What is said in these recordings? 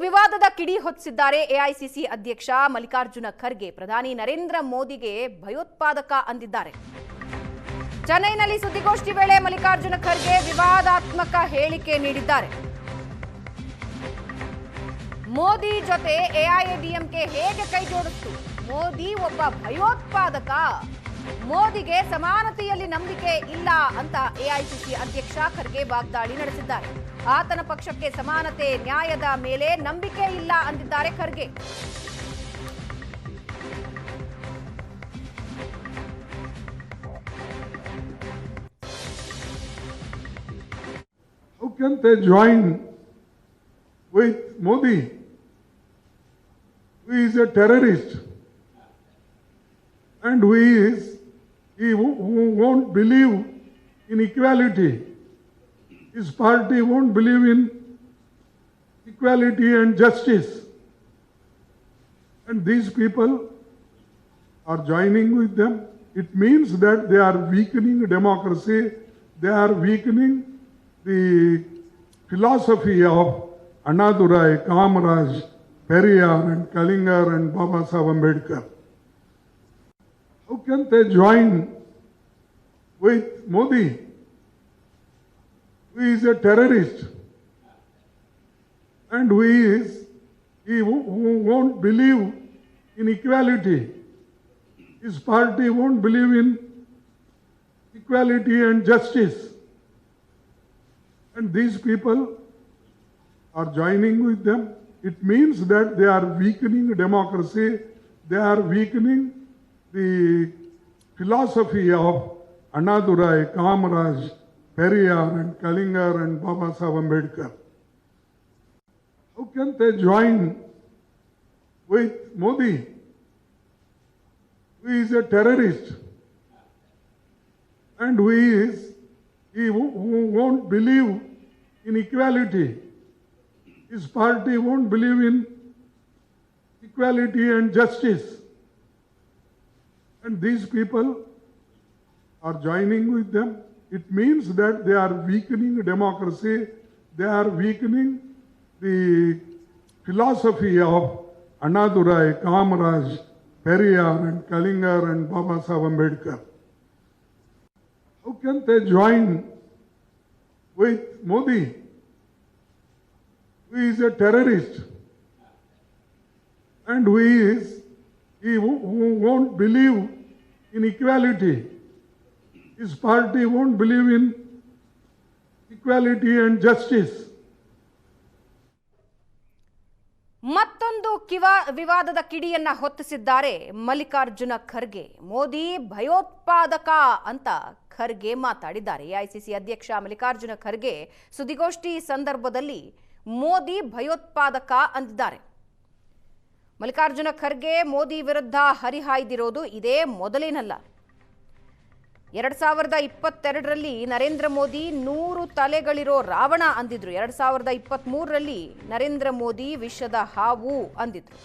ವಿವಾದದ ಕಿಡಿ ಹೊತ್ತಿಸಿದ್ದಾರೆ ಎಐಸಿಸಿ ಅಧ್ಯಕ್ಷ ಮಲ್ಲಿಕಾರ್ಜುನ ಖರ್ಗೆ. ಪ್ರಧಾನಿ ನರೇಂದ್ರ ಮೋದಿಗೆ ಭಯೋತ್ಪಾದಕ ಅಂದಿದ್ದಾರೆ. ಚೆನ್ನೈನಲ್ಲಿ ಸುದ್ದಿಗೋಷ್ಠಿ ವೇಳೆ ಮಲ್ಲಿಕಾರ್ಜುನ ಖರ್ಗೆ ವಿವಾದಾತ್ಮಕ ಹೇಳಿಕೆ ನೀಡಿದ್ದಾರೆ. ಮೋದಿ ಜೊತೆ ಎಐಎಡಿಎಂಕೆ ಹೇಗೆ ಕೈ ಜೋಡಿಸಿತು? ಮೋದಿ ಒಬ್ಬ ಭಯೋತ್ಪಾದಕ, ಮೋದಿಗೆ ಸಮಾನತೆಯಲ್ಲಿ ನಂಬಿಕೆ ಇಲ್ಲ ಅಂತ ಎಐಸಿಸಿ ಅಧ್ಯಕ್ಷ ಖರ್ಗೆ ವಾಗ್ದಾಳಿ ನಡೆಸಿದ್ದಾರೆ. ಆತನ ಪಕ್ಷಕ್ಕೆ ಸಮಾನತೆ ನ್ಯಾಯದ ಮೇಲೆ ನಂಬಿಕೆ ಇಲ್ಲ ಅಂದಿದ್ದಾರೆ Kharge. How can they join with Modi, who is a terrorist and he won't believe in equality. His party won't believe in equality and justice. And these people are joining with them. It means that they are weakening democracy. They are weakening the philosophy of Annadurai, Kamaraj, Periyar and Kalingar and Baba Saheb Ambedkar. How can they join with Modi, who is a terrorist and he won't believe in equality. His party won't believe in equality and justice. And these people are joining with them. It means that they are weakening democracy. They are weakening the philosophy of Annadurai, Kamaraj, Periyar and Kalingar and Baba Saheb Ambedkar. How can they join with Modi, who is a terrorist and he won't believe in equality. His party won't believe in equality and justice. And these people are joining with them. It means that they are weakening democracy. They are weakening the philosophy of Annadurai, Kamaraj, Periyar and Kalingar and Baba Saheb Ambedkar. How can they join with Modi, who is a terrorist and he won't believe in equality. His party won't believe in equality and justice. ಮತ್ತೊಂದು ವಿವಾದದ ಕಿಡಿಯನ್ನ ಹೊತ್ತಿಸಿದ್ದಾರೆ ಮಲ್ಲಿಕಾರ್ಜುನ ಖರ್ಗೆ. ಮೋದಿ ಭಯೋತ್ಪಾದಕ ಅಂತ ಖರ್ಗೆ ಮಾತಾಡಿದ್ದಾರೆ. AICC ಅಧ್ಯಕ್ಷ ಮಲ್ಲಿಕಾರ್ಜುನ ಖರ್ಗೆ ಸುದ್ದಿಗೋಷ್ಠಿ ಸಂದರ್ಭದಲ್ಲಿ ಮೋದಿ ಭಯೋತ್ಪಾದಕ ಅಂದಿದ್ದಾರೆ. ಮಲ್ಲಿಕಾರ್ಜುನ ಖರ್ಗೆ ಮೋದಿ ವಿರುದ್ಧ ಹರಿಹಾಯ್ದಿರೋದು ಇದೇ ಮೊದಲೇನಲ್ಲ. 2022ರಲ್ಲಿ ನರೇಂದ್ರ ಮೋದಿ 100 ತಲೆಗಳಿರೋ ರಾವಣ ಅಂದಿದ್ರು. 2023ರಲ್ಲಿ ನರೇಂದ್ರ ಮೋದಿ ವಿಷದ ಹಾವು ಅಂದಿದ್ರು.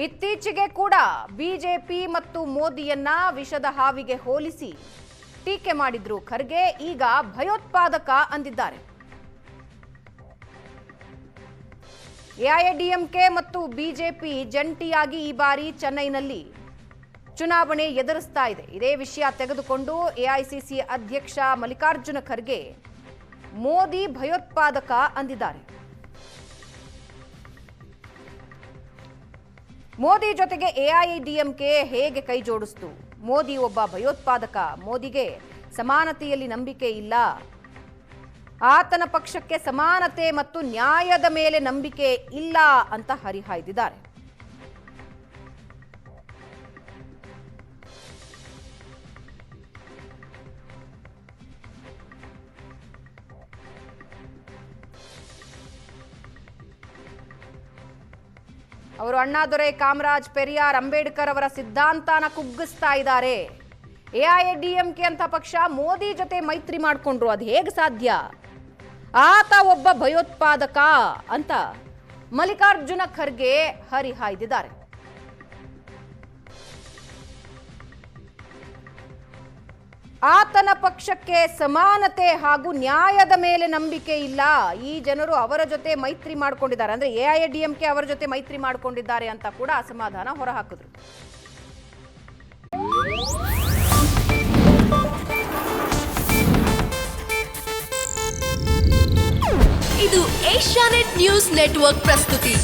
ಇತ್ತೀಚೆಗೆ ಕೂಡ ಬಿಜೆಪಿ ಮತ್ತು ಮೋದಿಯನ್ನ ವಿಷದ ಹಾವಿಗೆ ಹೋಲಿಸಿ ಟೀಕೆ ಮಾಡಿದ್ರು ಖರ್ಗೆ. ಈಗ ಭಯೋತ್ಪಾದಕ ಅಂದಿದ್ದಾರೆ. ಎಐಎಡಿಎಂಕೆ ಮತ್ತು ಬಿಜೆಪಿ ಜಂಟಿಯಾಗಿ ಈ ಬಾರಿ ಚೆನ್ನೈನಲ್ಲಿ ಚುನಾವಣೆ ಎದುರಿಸ್ತಾ ಇದೆ. ಇದೇ ವಿಷಯ ತೆಗೆದುಕೊಂಡು ಎಐಸಿಸಿ ಅಧ್ಯಕ್ಷ ಮಲ್ಲಿಕಾರ್ಜುನ ಖರ್ಗೆ ಮೋದಿ ಭಯೋತ್ಪಾದಕ ಅಂದಿದ್ದಾರೆ. ಮೋದಿ ಜೊತೆಗೆ ಎಐಎಡಿಎಂಕೆ ಹೇಗೆ ಕೈ ಜೋಡಿಸಿತು? ಮೋದಿ ಒಬ್ಬ ಭಯೋತ್ಪಾದಕ, ಮೋದಿಗೆ ಸಮಾನತೆಯಲ್ಲಿ ನಂಬಿಕೆ ಇಲ್ಲ, ಆತನ ಪಕ್ಷಕ್ಕೆ ಸಮಾನತೆ ಮತ್ತು ನ್ಯಾಯದ ಮೇಲೆ ನಂಬಿಕೆ ಇಲ್ಲ ಅಂತ ಹರಿಹಾಯ್ದಿದ್ದಾರೆ. ಅವರು ಅಣ್ಣಾದೊರೈ, ಕಾಮರಾಜ್, ಪೆರಿಯಾರ್, ಅಂಬೇಡ್ಕರ್ ಅವರ ಸಿದ್ಧಾಂತನ ಕುಗ್ಗಿಸ್ತಾ ಇದ್ದಾರೆ. ಎಐಎಡಿಎಂಕೆ ಅಂತ ಪಕ್ಷ ಮೋದಿ ಜೊತೆ ಮೈತ್ರಿ ಮಾಡಿಕೊಂಡ್ರು, ಅದು ಹೇಗೆ ಸಾಧ್ಯ? ಆತ ಒಬ್ಬ ಭಯೋತ್ಪಾದಕ ಅಂತ ಮಲ್ಲಿಕಾರ್ಜುನ ಖರ್ಗೆ ಹರಿಹಾಯ್ದಿದ್ದಾರೆ. ಆತನ ಪಕ್ಷಕ್ಕೆ ಸಮಾನತೆ ಹಾಗೂ ನ್ಯಾಯದ ಮೇಲೆ ನಂಬಿಕೆ ಇಲ್ಲ. ಈ ಜನರು ಅವರ ಜೊತೆ ಮೈತ್ರಿ ಮಾಡಿಕೊಂಡಿದ್ದಾರೆ, ಅಂದ್ರೆ AIADMK ಅವರ ಜೊತೆ ಮೈತ್ರಿ ಮಾಡಿಕೊಂಡಿದ್ದಾರೆ ಅಂತ ಕೂಡ ಅಸಮಾಧಾನ ಹೊರಹಾಕಿದ್ರು. ಇದು ಏಷ್ಯಾನೆಟ್ ನ್ಯೂಸ್ ನೆಟ್ವರ್ಕ್ ಪ್ರಸ್ತುತಿ.